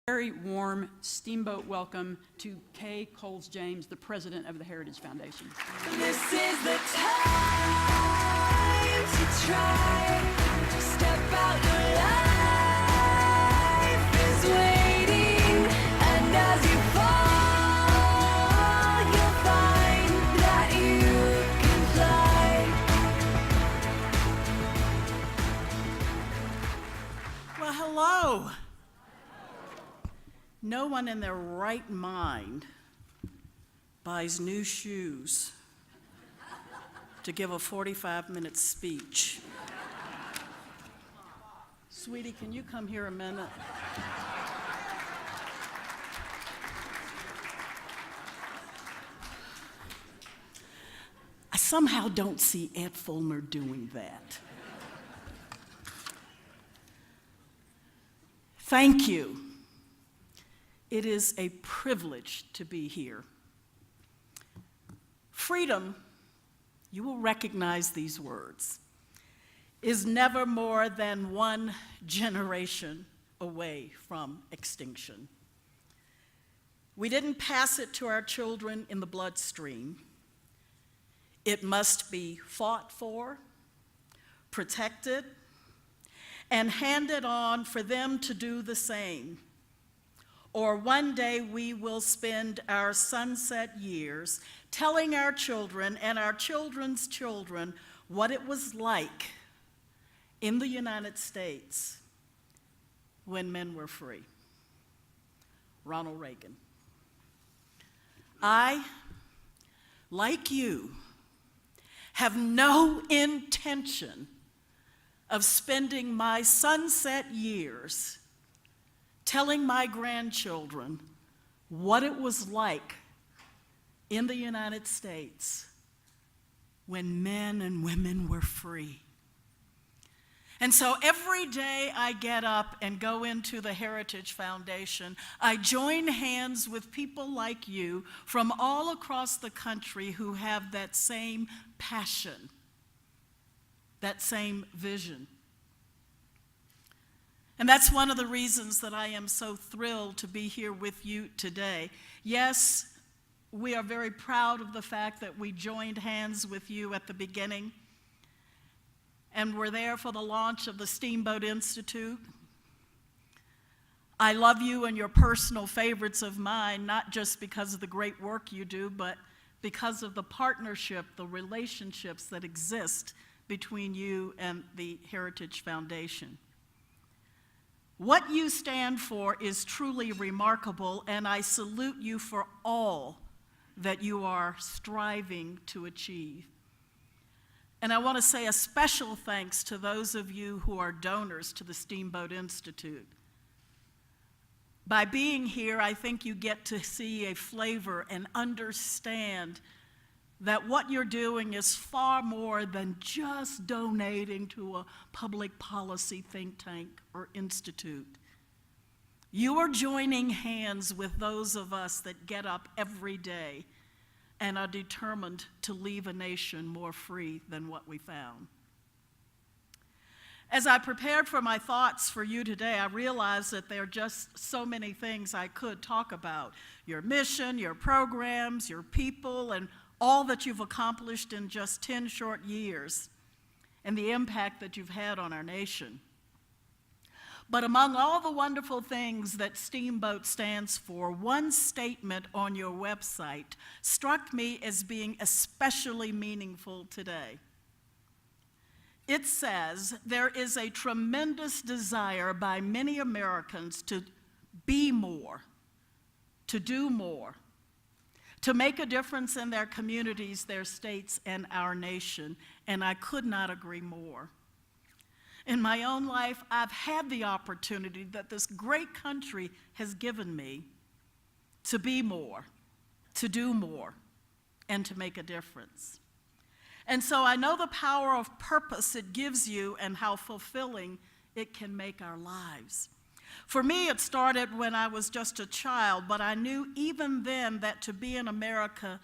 Very warm Steamboat welcome to Kay Coles James, the president of the Heritage Foundation. This is the time to try to step out. Your life is waiting, and as you fall, you'll find that you can fly. Well, hello. No one in their right mind buys new shoes to give a 45-minute speech. Sweetie, can you come here a minute? I somehow don't see Ed Fulmer doing that. Thank you. It is a privilege to be here. Freedom, you will recognize these words, is never more than one generation away from extinction. We didn't pass it to our children in the bloodstream. It must be fought for, protected, and handed on for them to do the same. Or one day we will spend our sunset years telling our children and our children's children what it was like in the United States when men were free. Ronald Reagan. I, like you, have no intention of spending my sunset years telling my grandchildren what it was like in the United States when men and women were free. And so every day I get up and go into the Heritage Foundation, I join hands with people like you from all across the country who have that same passion, that same vision. And that's one of the reasons that I am so thrilled to be here with you today. Yes, we are very proud of the fact that we joined hands with you at the beginning, and we're there for the launch of the Steamboat Institute. I love you and you're personal favorites of mine, not just because of the great work you do, but because of the partnership, the relationships that exist between you and the Heritage Foundation. What you stand for is truly remarkable, and I salute you for all that you are striving to achieve. And I want to say a special thanks to those of you who are donors to the Steamboat Institute. By being here, I think you get to see a flavor and understand that what you're doing is far more than just donating to a public policy think tank or institute. You are joining hands with those of us that get up every day and are determined to leave a nation more free than what we found. As I prepared for my thoughts for you today, I realized that there are just so many things I could talk about. Your mission, your programs, your people, and all that you've accomplished in just 10 short years, and the impact that you've had on our nation. But among all the wonderful things that Steamboat stands for, one statement on your website struck me as being especially meaningful today. It says, there is a tremendous desire by many Americans to be more, to do more, to make a difference in their communities, their states, and our nation, and I could not agree more. In my own life, I've had the opportunity that this great country has given me to be more, to do more, and to make a difference. And so I know the power of purpose it gives you and how fulfilling it can make our lives. For me, it started when I was just a child, but I knew even then that to be an American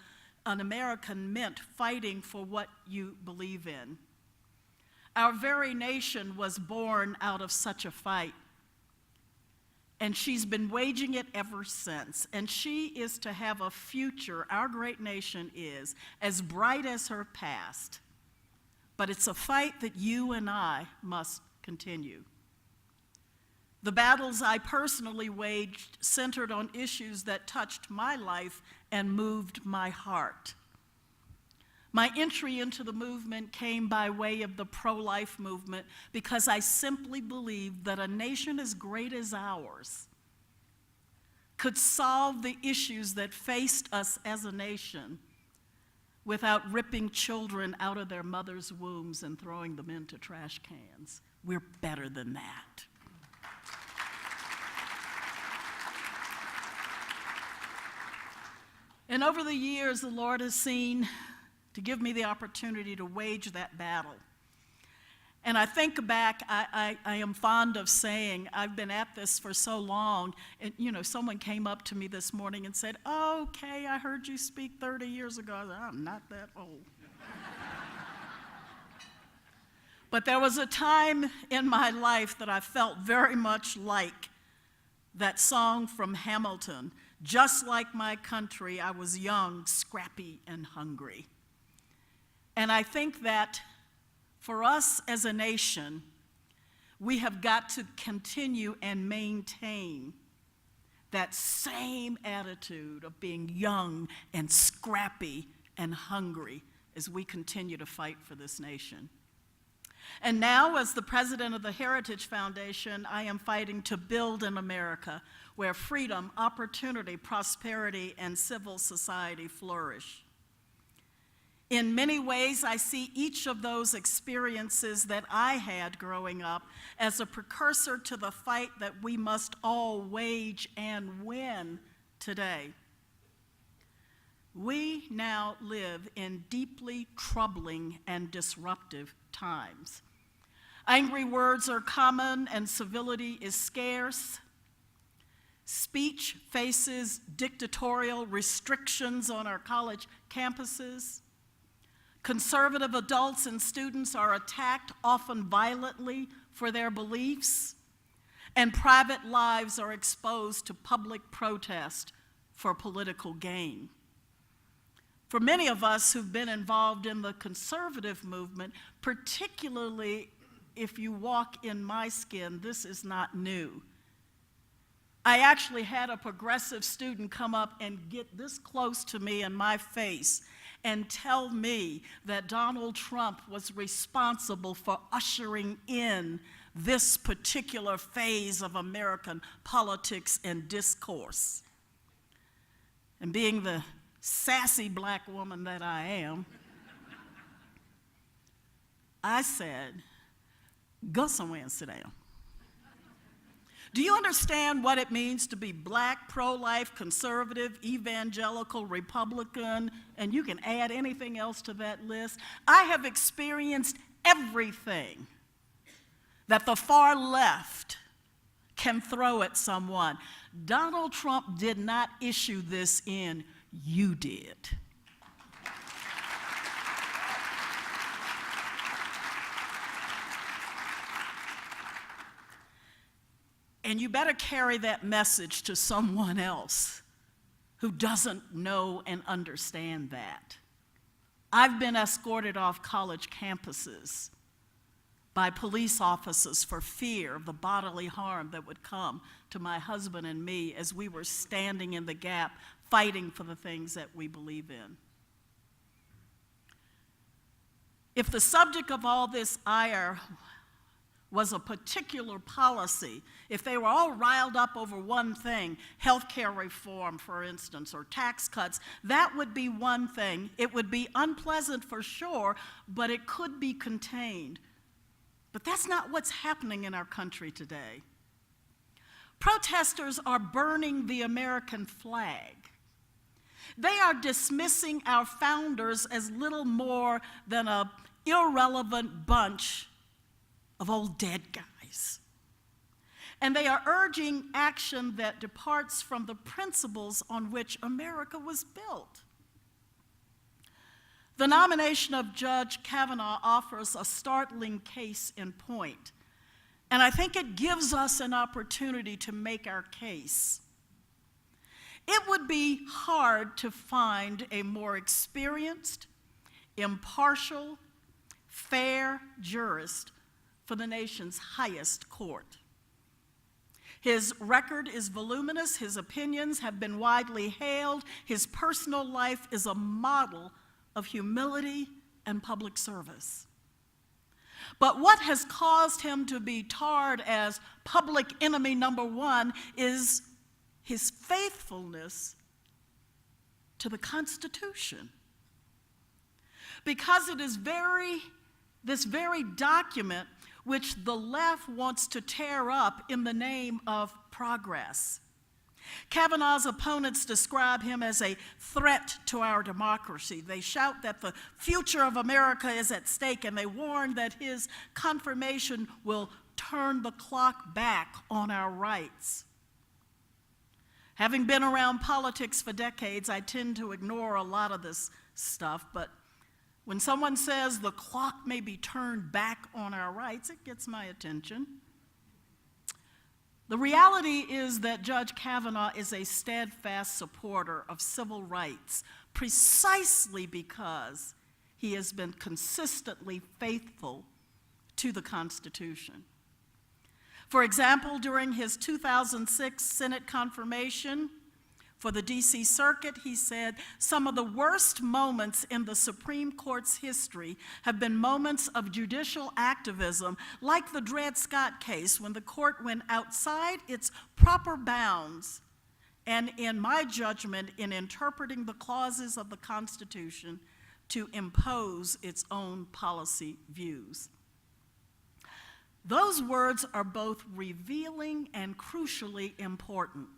meant fighting for what you believe in. Our very nation was born out of such a fight. And she's been waging it ever since. And she is to have a future, our great nation is, as bright as her past. But it's a fight that you and I must continue. The battles I personally waged centered on issues that touched my life and moved my heart. My entry into the movement came by way of the pro-life movement because I simply believed that a nation as great as ours could solve the issues that faced us as a nation without ripping children out of their mothers' wombs and throwing them into trash cans. We're better than that. And over the years, the Lord has seen to give me the opportunity to wage that battle. And I think back, I am fond of saying, I've been at this for so long, and someone came up to me this morning and said, "Oh, Kay, I heard you speak 30 years ago. I said, "I'm not that old." But there was a time in my life that I felt very much like that song from Hamilton, "Just like my country, I was young, scrappy, and hungry." And I think that for us as a nation, we have got to continue and maintain that same attitude of being young and scrappy and hungry as we continue to fight for this nation. And now, as the president of the Heritage Foundation, I am fighting to build an America where freedom, opportunity, prosperity, and civil society flourish. In many ways, I see each of those experiences that I had growing up as a precursor to the fight that we must all wage and win today. We now live in deeply troubling and disruptive times. Angry words are common and civility is scarce. Speech faces dictatorial restrictions on our college campuses. Conservative adults and students are attacked, often violently, for their beliefs, and private lives are exposed to public protest for political gain. For many of us who've been involved in the conservative movement, particularly if you walk in my skin, this is not new. I actually had a progressive student come up and get this close to me in my face and tell me that Donald Trump was responsible for ushering in this particular phase of American politics and discourse. And being the sassy black woman that I am, I said, "Go somewhere and sit down. Do you understand what it means to be black, pro-life, conservative, evangelical, Republican, and you can add anything else to that list? I have experienced everything that the far left can throw at someone. Donald Trump did not issue this in, you did." And you better carry that message to someone else who doesn't know and understand that. I've been escorted off college campuses by police officers for fear of the bodily harm that would come to my husband and me as we were standing in the gap fighting for the things that we believe in. If the subject of all this ire was a particular policy, if they were all riled up over one thing, healthcare reform, for instance, or tax cuts, that would be one thing. It would be unpleasant for sure, but it could be contained. But that's not what's happening in our country today. Protesters are burning the American flag. They are dismissing our founders as little more than an irrelevant bunch of old dead guys. And they are urging action that departs from the principles on which America was built. The nomination of Judge Kavanaugh offers a startling case in point. And I think it gives us an opportunity to make our case. It would be hard to find a more experienced, impartial, fair jurist for the nation's highest court. His record is voluminous, his opinions have been widely hailed, his personal life is a model of humility and public service. But what has caused him to be tarred as public enemy number one is his faithfulness to the Constitution. Because it is this very document which the left wants to tear up in the name of progress. Kavanaugh's opponents describe him as a threat to our democracy. They shout that the future of America is at stake, and they warn that his confirmation will turn the clock back on our rights. Having been around politics for decades, I tend to ignore a lot of this stuff, but when someone says the clock may be turned back on our rights, it gets my attention. The reality is that Judge Kavanaugh is a steadfast supporter of civil rights precisely because he has been consistently faithful to the Constitution. For example, during his 2006 Senate confirmation for the D.C. Circuit, he said, "Some of the worst moments in the Supreme Court's history have been moments of judicial activism, like the Dred Scott case, when the court went outside its proper bounds, and in my judgment, in interpreting the clauses of the Constitution to impose its own policy views." Those words are both revealing and crucially important.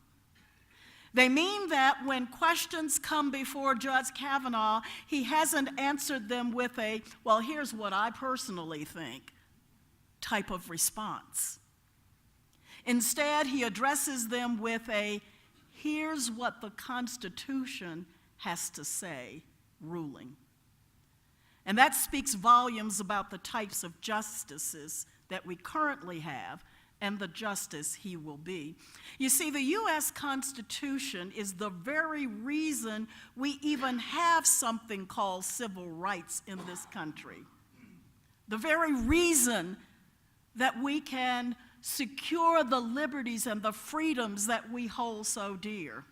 They mean that when questions come before Judge Kavanaugh, he hasn't answered them with a, "well, here's what I personally think," type of response. Instead, he addresses them with a, "here's what the Constitution has to say," ruling. And that speaks volumes about the types of justices that we currently have and the justice he will be. You see, the U.S. Constitution is the very reason we even have something called civil rights in this country. The very reason that we can secure the liberties and the freedoms that we hold so dear.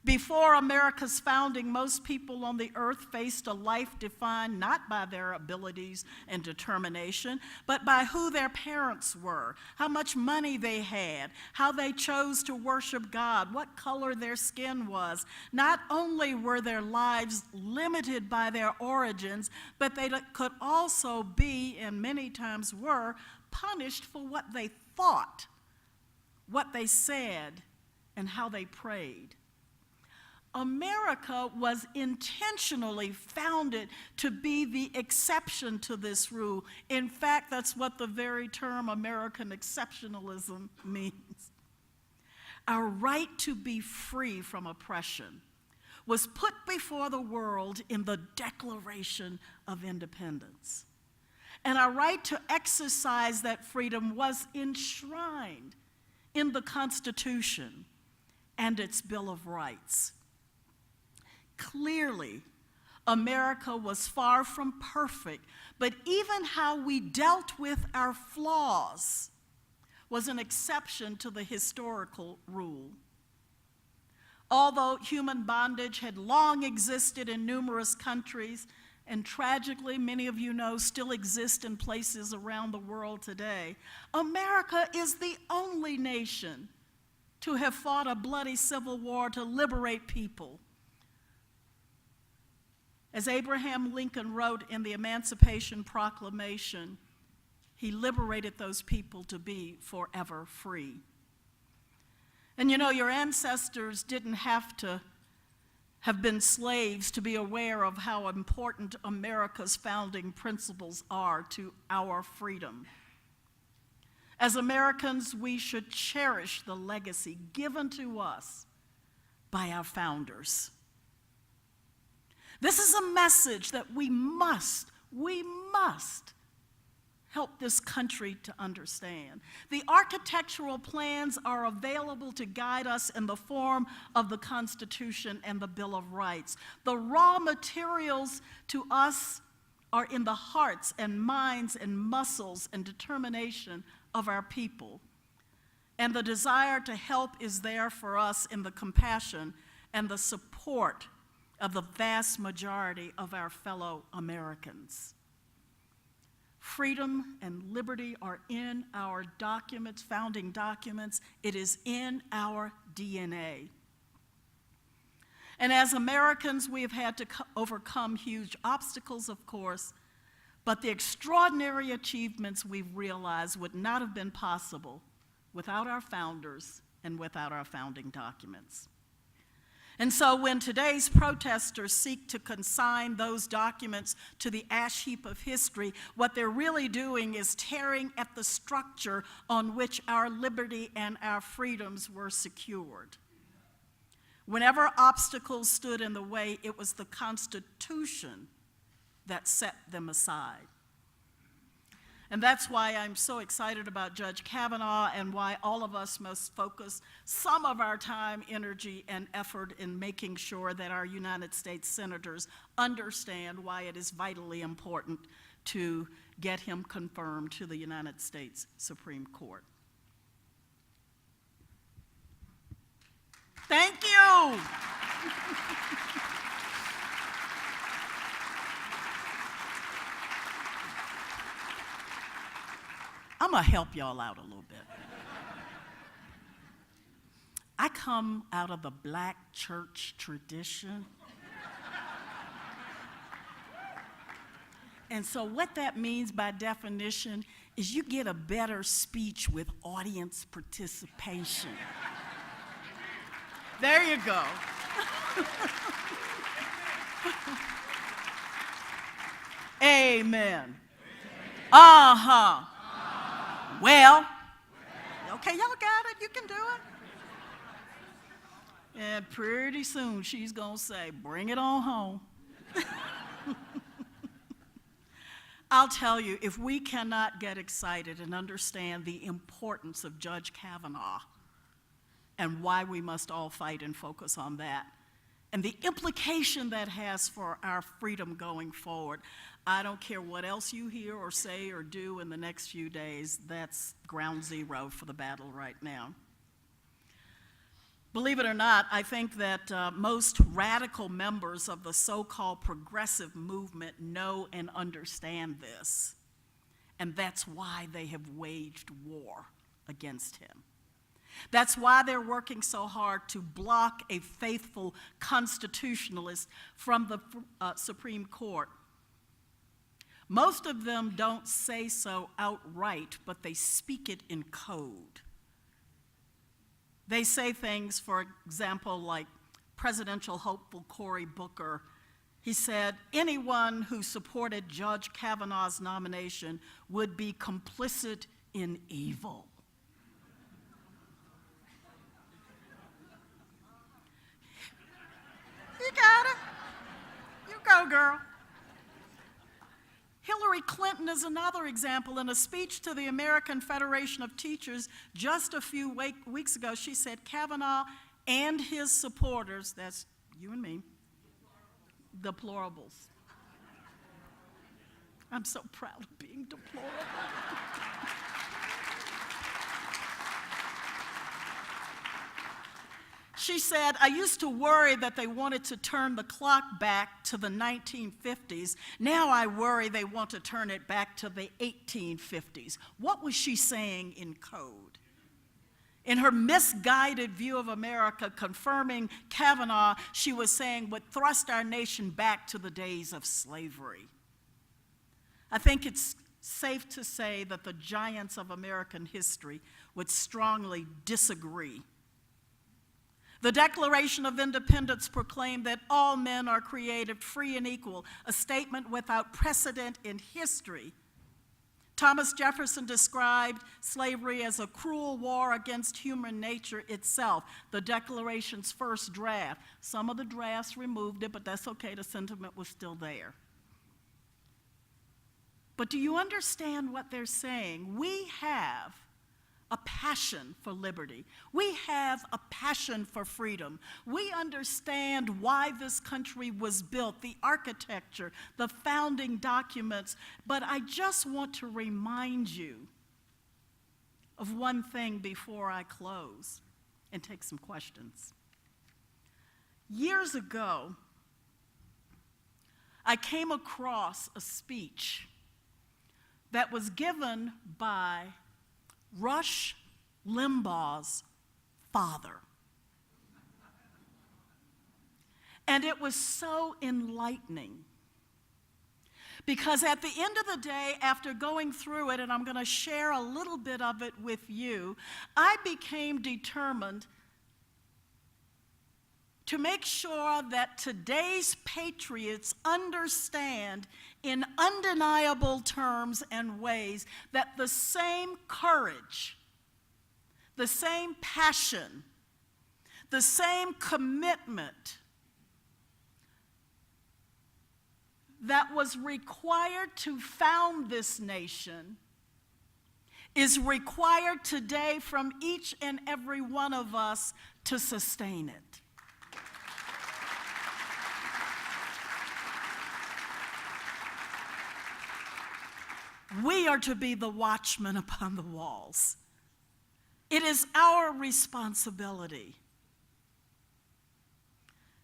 Before America's founding, most people on the earth faced a life defined not by their abilities and determination, but by who their parents were, how much money they had, how they chose to worship God, what color their skin was. Not only were their lives limited by their origins, but they could also be, and many times were, punished for what they thought, what they said, and how they prayed. America was intentionally founded to be the exception to this rule. In fact, that's what the very term American exceptionalism means. Our right to be free from oppression was put before the world in the Declaration of Independence. And our right to exercise that freedom was enshrined in the Constitution and its Bill of Rights. Clearly, America was far from perfect, but even how we dealt with our flaws was an exception to the historical rule. Although human bondage had long existed in numerous countries, and tragically, many of you know, still exist in places around the world today, America is the only nation to have fought a bloody civil war to liberate people. As Abraham Lincoln wrote in the Emancipation Proclamation, he liberated those people to be forever free. And you know, your ancestors didn't have to have been slaves to be aware of how important America's founding principles are to our freedom. As Americans, we should cherish the legacy given to us by our founders. This is a message that we must help this country to understand. The architectural plans are available to guide us in the form of the Constitution and the Bill of Rights. The raw materials to us are in the hearts and minds and muscles and determination of our people. And the desire to help is there for us in the compassion and the support of the vast majority of our fellow Americans. Freedom and liberty are in our documents, founding documents. It is in our DNA. And as Americans, we have had to overcome huge obstacles, of course, but the extraordinary achievements we've realized would not have been possible without our founders and without our founding documents. And so when today's protesters seek to consign those documents to the ash heap of history, what they're really doing is tearing at the structure on which our liberty and our freedoms were secured. Whenever obstacles stood in the way, it was the Constitution that set them aside. And that's why I'm so excited about Judge Kavanaugh and why all of us must focus some of our time, energy, and effort in making sure that our United States senators understand why it is vitally important to get him confirmed to the United States Supreme Court. Thank you. I'm going to help y'all out a little bit. I come out of the black church tradition. And so what that means by definition is you get a better speech with audience participation. There you go. Amen. Uh-huh. Well, okay, y'all got it, you can do it. And pretty soon she's gonna say, bring it on home. I'll tell you, if we cannot get excited and understand the importance of Judge Kavanaugh and why we must all fight and focus on that, and the implication that has for our freedom going forward, I don't care what else you hear or say or do in the next few days, that's ground zero for the battle right now. Believe it or not, I think that most radical members of the so-called progressive movement know and understand this, and that's why they have waged war against him. That's why they're working so hard to block a faithful constitutionalist from the Supreme Court. Most of them don't say so outright, but they speak it in code. They say things, for example, like presidential hopeful Cory Booker. He said, anyone who supported Judge Kavanaugh's nomination would be complicit in evil. You got it. You go, girl. Hillary Clinton is another example. In a speech to the American Federation of Teachers just a few weeks ago, she said Kavanaugh and his supporters, that's you and me, deplorables. I'm so proud of being deplorable. She said, I used to worry that they wanted to turn the clock back to the 1950s. Now I worry they want to turn it back to the 1850s. What was she saying in code? In her misguided view of America, confirming Kavanaugh, she was saying would thrust our nation back to the days of slavery. I think it's safe to say that the giants of American history would strongly disagree. The Declaration of Independence proclaimed that all men are created free and equal, a statement without precedent in history. Thomas Jefferson described slavery as a cruel war against human nature itself, the Declaration's first draft. Some of the drafts removed it, but that's okay, the sentiment was still there. But do you understand what they're saying? We have a passion for liberty. We have a passion for freedom. We understand why this country was built, the architecture, the founding documents. But I just want to remind you of one thing before I close and take some questions. Years ago, I came across a speech that was given by Rush Limbaugh's father. And it was so enlightening. Because at the end of the day, after going through it, and I'm going to share a little bit of it with you, I became determined to make sure that today's patriots understand in undeniable terms and ways that the same courage, the same passion, the same commitment that was required to found this nation is required today from each and every one of us to sustain it. We are to be the watchmen upon the walls. It is our responsibility.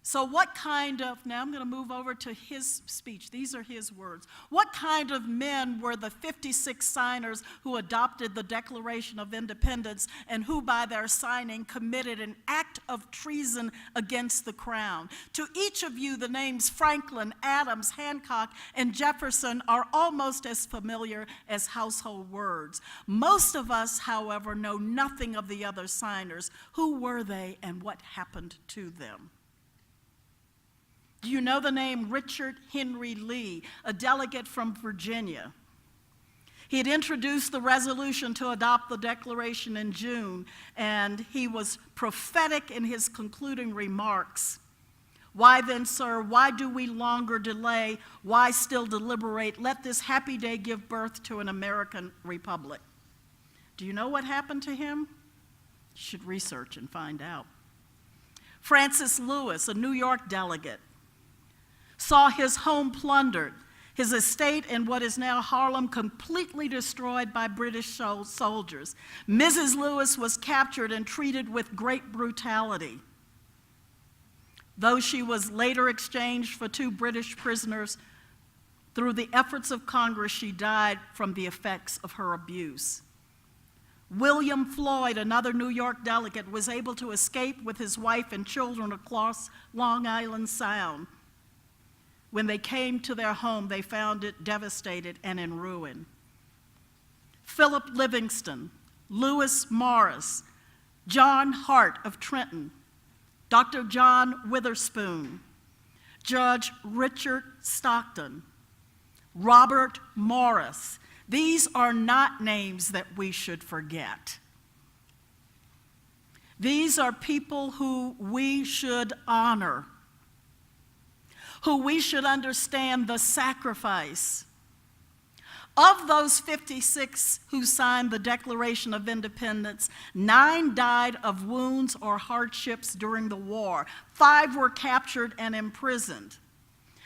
So what kind of, now I'm going to move over to his speech. These are his words. What kind of men were the 56 signers who adopted the Declaration of Independence and who by their signing committed an act of treason against the crown? To each of you, the names Franklin, Adams, Hancock, and Jefferson are almost as familiar as household words. Most of us, however, know nothing of the other signers. Who were they and what happened to them? Do you know the name Richard Henry Lee, a delegate from Virginia? He had introduced the resolution to adopt the Declaration in June, and he was prophetic in his concluding remarks. Why then, sir, why do we longer delay? Why still deliberate? Let this happy day give birth to an American republic. Do you know what happened to him? You should research and find out. Francis Lewis, a New York delegate, saw his home plundered, his estate in what is now Harlem completely destroyed by British soldiers. Mrs. Lewis was captured and treated with great brutality. Though she was later exchanged for 2 British prisoners, through the efforts of Congress, she died from the effects of her abuse. William Floyd, another New York delegate, was able to escape with his wife and children across Long Island Sound. When they came to their home, they found it devastated and in ruin. Philip Livingston, Lewis Morris, John Hart of Trenton, Dr. John Witherspoon, Judge Richard Stockton, Robert Morris. These are not names that we should forget. These are people who we should honor, who we should understand the sacrifice. Of those 56 who signed the Declaration of Independence, 9 died of wounds or hardships during the war. 5 were captured and imprisoned.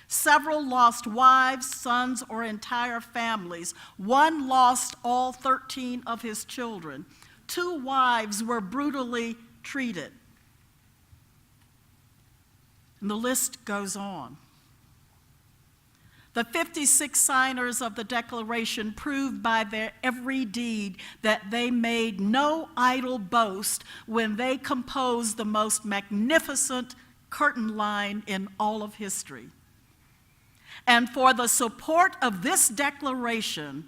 Several lost wives, sons, or entire families. 1 lost all 13 of his children. 2 wives were brutally treated. And the list goes on. The 56 signers of the Declaration proved by their every deed that they made no idle boast when they composed the most magnificent curtain line in all of history. And for the support of this declaration,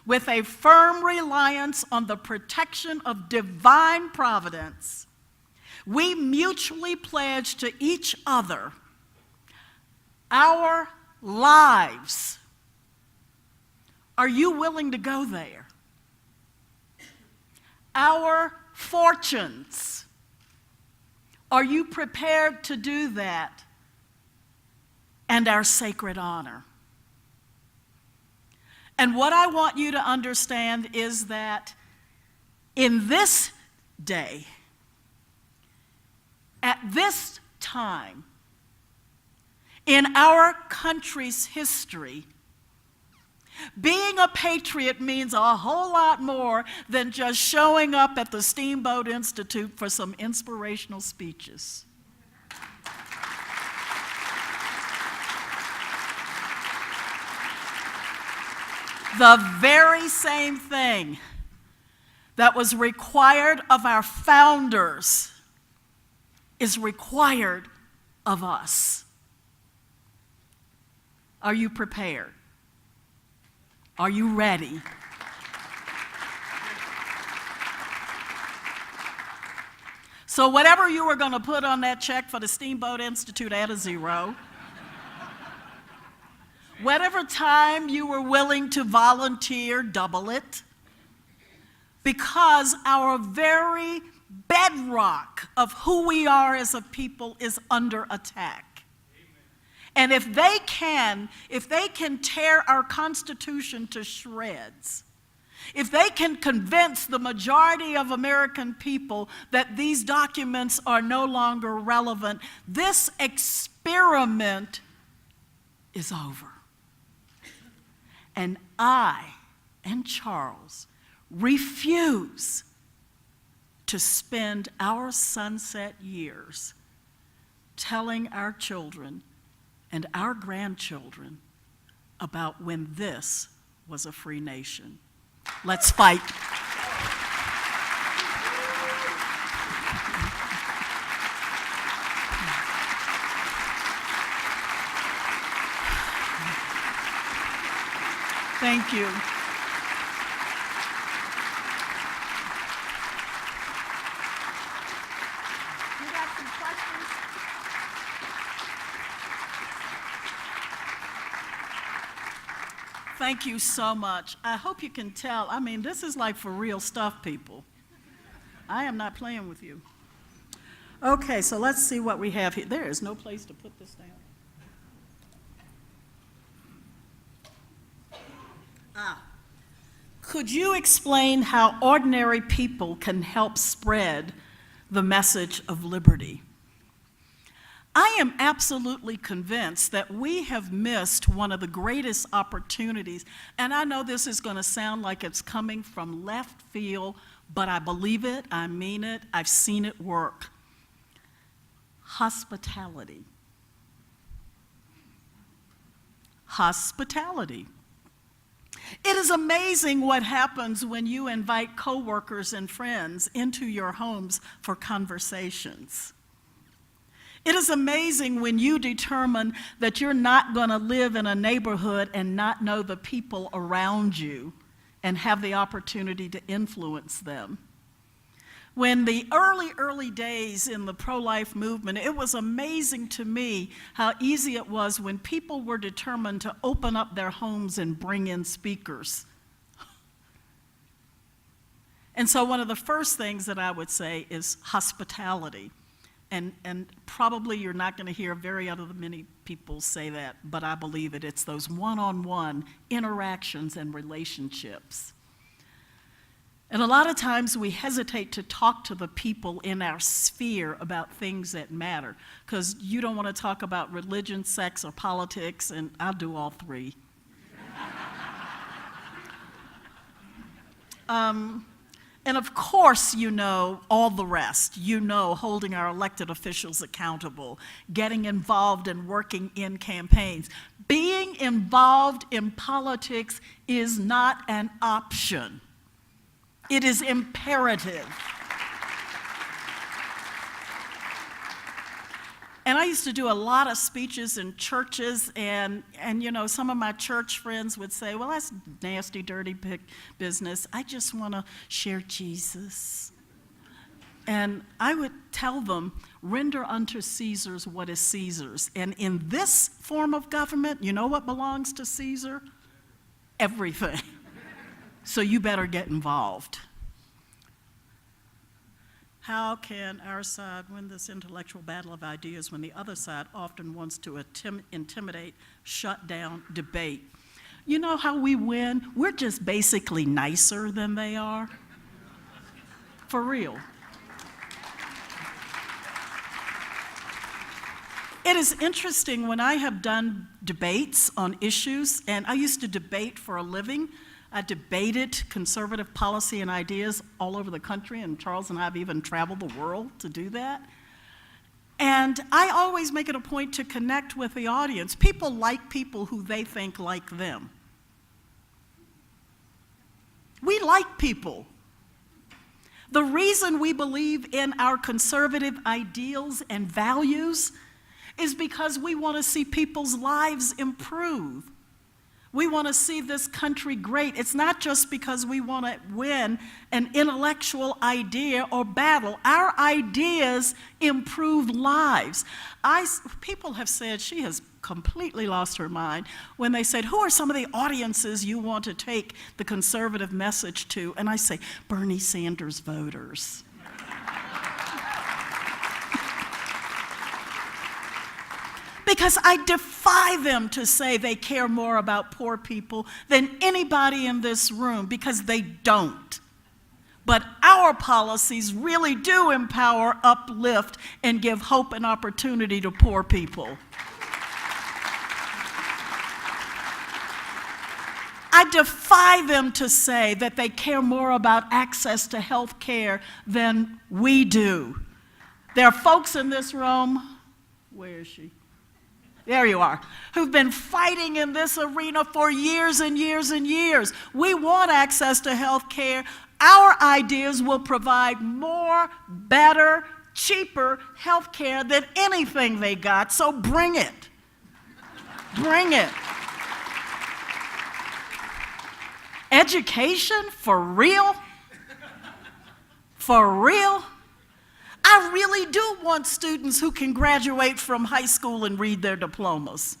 with a firm reliance on the protection of divine providence, we mutually pledge to each other our lives. Are you willing to go there? Our fortunes. Are you prepared to do that? And our sacred honor. And what I want you to understand is that in this day, at this time, in our country's history, being a patriot means a whole lot more than just showing up at the Steamboat Institute for some inspirational speeches. The very same thing that was required of our founders is required of us. Are you prepared? Are you ready? So whatever you were going to put on that check for the Steamboat Institute, add a zero. Whatever time you were willing to volunteer, double it. Because our very bedrock of who we are as a people is under attack. And if they can tear our Constitution to shreds, if they can convince the majority of American people that these documents are no longer relevant, this experiment is over. And I and Charles refuse to spend our sunset years telling our children and our grandchildren about when this was a free nation. Let's fight. Thank you. You got some questions? Thank you so much. I hope you can tell. I mean, this is like for real stuff, people. I am not playing with you. Okay, so let's see what we have here. There is no place to put this down. Could you explain how ordinary people can help spread the message of liberty? I am absolutely convinced that we have missed one of the greatest opportunities, and I know this is going to sound like it's coming from left field, but I believe it, I mean it, I've seen it work. Hospitality. Hospitality. It is amazing what happens when you invite coworkers and friends into your homes for conversations. It is amazing when you determine that you're not going to live in a neighborhood and not know the people around you and have the opportunity to influence them. When the early days in the pro-life movement, it was amazing to me how easy it was when people were determined to open up their homes and bring in speakers. And so one of the first things that I would say is hospitality. And probably you're not going to hear very many people say that, but I believe it. It's those one-on-one interactions and relationships. And a lot of times we hesitate to talk to the people in our sphere about things that matter, because you don't want to talk about religion, sex, or politics, and I'll do all three. And of course, you know all the rest. You know holding our elected officials accountable, getting involved and working in campaigns. Being involved in politics is not an option. It is imperative. And I used to do a lot of speeches in churches, and you know, some of my church friends would say, well, that's nasty, dirty business. I just want to share Jesus. And I would tell them, render unto Caesar's what is Caesar's. And in this form of government, you know what belongs to Caesar? Everything. So you better get involved. How can our side win this intellectual battle of ideas when the other side often wants to intimidate, shut down debate? You know how we win? We're just basically nicer than they are. For real. It is interesting when I have done debates on issues, and I used to debate for a living. I debated conservative policy and ideas all over the country, and Charles and I have even traveled the world to do that. And I always make it a point to connect with the audience. People like people who they think like them. We like people. The reason we believe in our conservative ideals and values is because we want to see people's lives improve. We want to see this country great. It's not just because we want to win an intellectual idea or battle. Our ideas improve lives. People have said she has completely lost her mind when they said, who are some of the audiences you want to take the conservative message to? And I say, Bernie Sanders voters. Because I defy them to say they care more about poor people than anybody in this room, because they don't. But our policies really do empower, uplift, and give hope and opportunity to poor people. I defy them to say that they care more about access to health care than we do. There are folks in this room, where is she? There you are, who've been fighting in this arena for years and years and years. We want access to health care. Our ideas will provide more, better, cheaper health care than anything they got, so bring it. Bring it. Education, for real? For real? I really do want students who can graduate from high school and read their diplomas.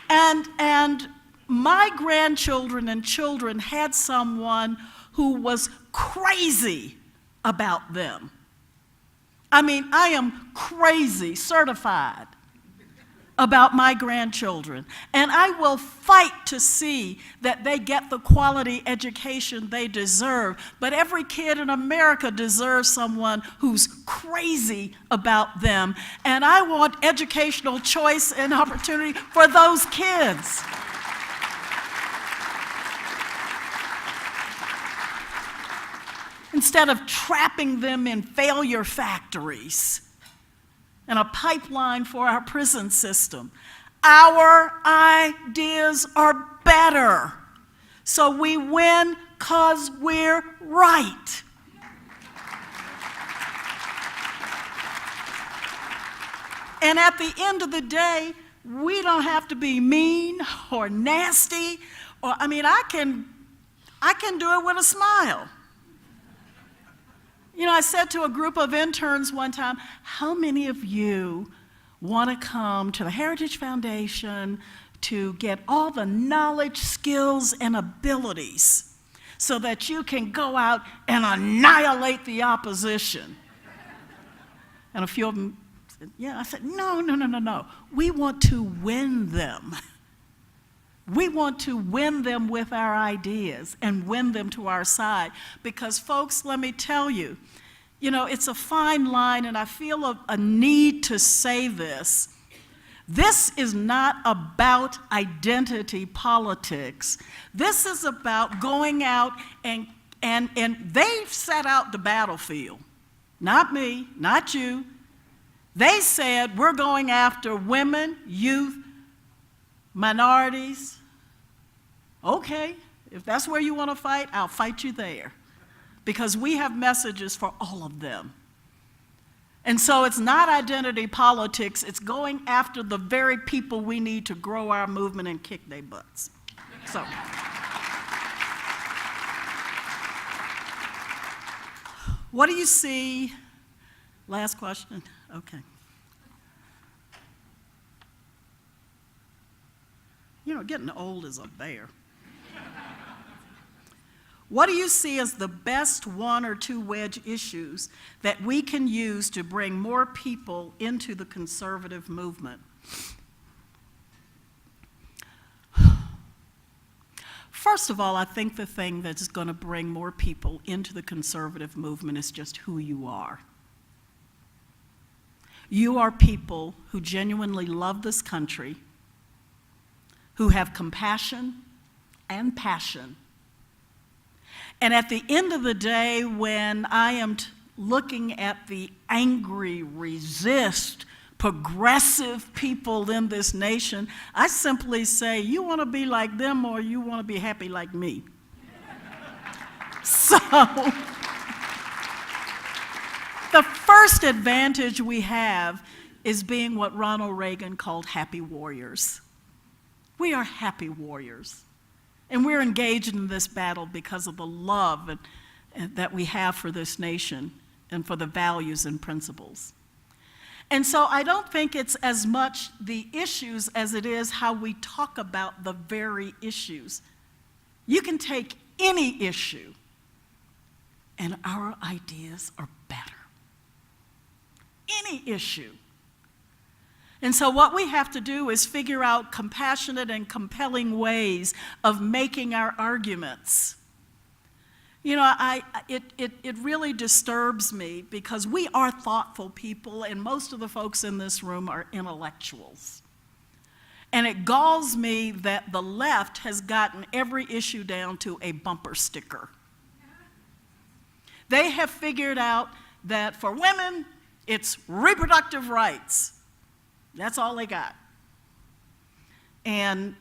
And my grandchildren and children had someone who was crazy about them. I mean, I am crazy, certified, about my grandchildren. And I will fight to see that they get the quality education they deserve. But every kid in America deserves someone who's crazy about them. And I want educational choice and opportunity for those kids. Instead of trapping them in failure factories and a pipeline for our prison system. Our ideas are better. So we win because we're right. And at the end of the day, we don't have to be mean or nasty. I can do it with a smile. You know, I said to a group of interns one time, how many of you want to come to the Heritage Foundation to get all the knowledge, skills, and abilities so that you can go out and annihilate the opposition? And a few of them said, yeah. I said, no. We want to win them. We want to win them with our ideas and win them to our side. Because, folks, let me tell you, it's a fine line, and I feel a need to say this. This is not about identity politics. This is about going out and they've set out the battlefield. Not me, not you. They said, we're going after women, youth, minorities. Okay, if that's where you want to fight, I'll fight you there. Because we have messages for all of them. And so it's not identity politics, it's going after the very people we need to grow our movement and kick their butts. So. What do you see? Last question, okay. Getting old is a bear. What do you see as the best one or two wedge issues that we can use to bring more people into the conservative movement? first of all, I think the thing that's going to bring more people into the conservative movement is just who you are. You are people who genuinely love this country, who have compassion and passion. And at the end of the day, when I am looking at the angry, resist, progressive people in this nation, I simply say, you want to be like them or you want to be happy like me? So, the first advantage we have is being what Ronald Reagan called happy warriors. We are happy warriors. And we're engaged in this battle because of the love that we have for this nation and for the values and principles. And so I don't think it's as much the issues as it is how we talk about the very issues. You can take any issue, and our ideas are better. Any issue. And so what we have to do is figure out compassionate and compelling ways of making our arguments. You know, it really disturbs me because we are thoughtful people and most of the folks in this room are intellectuals. And it galls me that the left has gotten every issue down to a bumper sticker. They have figured out that for women, it's reproductive rights. That's all they got. And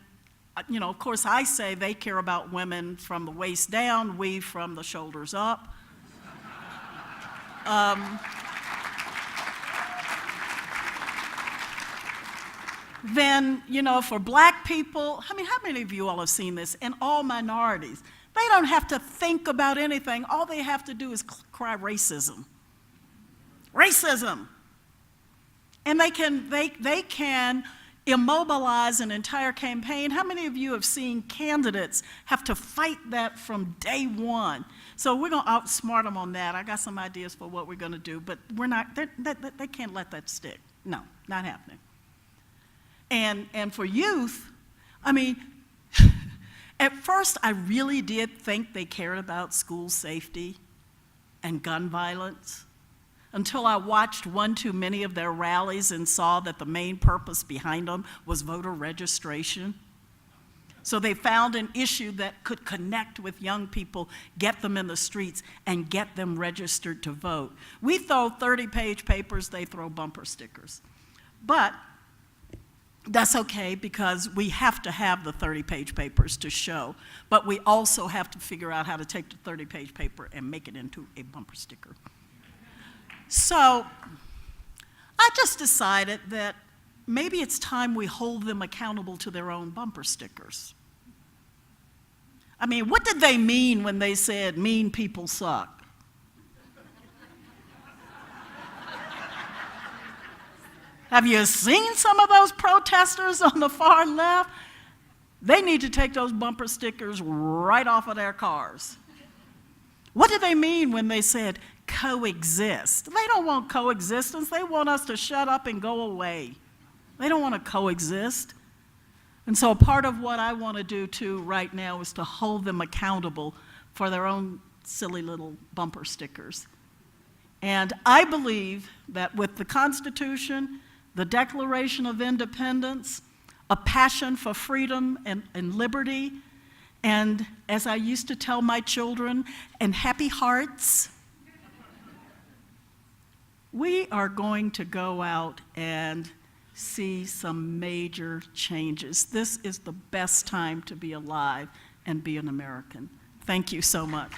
you know, of course, I say they care about women from the waist down, we from the shoulders up. Then, you know, for black people, I mean, how many of you all have seen this? And all minorities, they don't have to think about anything. All they have to do is cry racism. Racism. And they can immobilize an entire campaign. How many of you have seen candidates have to fight that from day one? So we're going to outsmart them on that. I got some ideas for what we're going to do, but we're not, they can't let that stick. No, not happening. And for youth, I mean, at first I really did think they cared about school safety and gun violence, until I watched one too many of their rallies and saw that the main purpose behind them was voter registration. So they found an issue that could connect with young people, get them in the streets, and get them registered to vote. We throw 30-page papers, they throw bumper stickers. But that's okay because we have to have the 30-page papers to show, but we also have to figure out how to take the 30-page paper and make it into a bumper sticker. So I just decided that maybe it's time we hold them accountable to their own bumper stickers. I mean, what did they mean when they said mean people suck? Have you seen some of those protesters on the far left? They need to take those bumper stickers right off of their cars. What did they mean when they said coexist? They don't want coexistence. They want us to shut up and go away. They don't want to coexist. And so part of what I want to do too right now is to hold them accountable for their own silly little bumper stickers. And I believe that with the Constitution, the Declaration of Independence, a passion for freedom and liberty, and as I used to tell my children, and happy hearts, we are going to go out and see some major changes. This is the best time to be alive and be an American. Thank you so much.